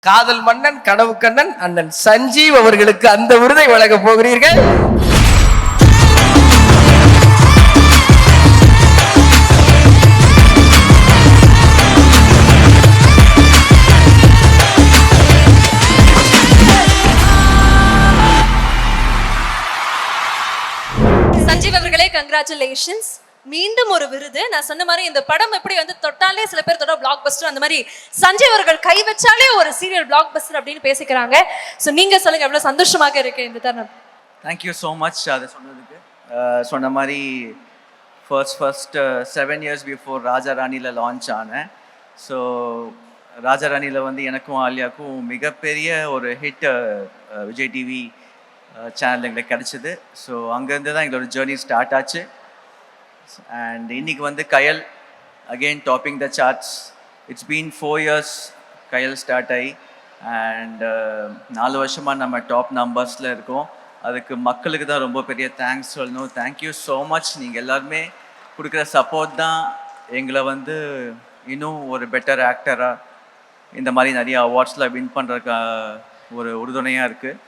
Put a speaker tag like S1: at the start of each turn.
S1: காதல் மன்னன் கனவு கண்ணன் அண்ணன் சஞ்சீவ் அவர்களுக்கு அந்த விருதை வழங்க போகிறீர்கள்.
S2: சஞ்சீவ் அவர்களே, கங்க்ராச்சுலேஷன்ஸ். மீண்டும் ஒரு விருது. நான் சொன்ன மாதிரி இந்த படம் எப்படி வந்து தொட்டாலே சில பேர் தொட்டா பிளாக் பஸ்டர், அந்த மாதிரி சஞ்சீவ் அவர்கள் கை வச்சாலே ஒரு சீரியல் பிளாக் பஸ்டர் அப்படின்னு பேசிக்கிறாங்க. ஸோ நீங்க சொல்லுங்க, எவ்வளவு சந்தோஷமாக இருக்கு இந்த தருணம்.
S3: தேங்க்யூ ஸோ மச் அதை சொன்னதுக்கு. சொன்ன மாதிரி ஃபர்ஸ்ட் 7 years பிஃபோர் ராஜா ராணியில் லான்ச் ஆனேன். ஸோ ராஜா ராணியில் வந்து எனக்கும் ஆலியாவுக்கும் மிகப்பெரிய ஒரு ஹிட் விஜய் டிவி சேனல் எங்களுக்கு கிடச்சிது. ஸோ அங்கேருந்து தான் எங்களோட ஜேர்னி ஸ்டார்ட் ஆச்சு. அண்ட் இன்னைக்கு வந்து Kayal again topping the charts. It's been 4 years Kayal start ஆகி. அண்ட் 4 வருஷமாக நம்ம டாப் நம்பர்ஸில் இருக்கோம். அதுக்கு மக்களுக்கு தான் ரொம்ப பெரிய தேங்க்ஸ் சொல்லணும். Thank you so much. நீங்கள் எல்லாருமே கொடுக்குற சப்போர்ட் தான் எங்களை வந்து இன்னும் ஒரு பெட்டர் ஆக்டராக இந்த மாதிரி நிறைய அவார்ட்ஸில் வின் பண்ணுறதுக்கு ஒரு உறுதுணையாக இருக்குது.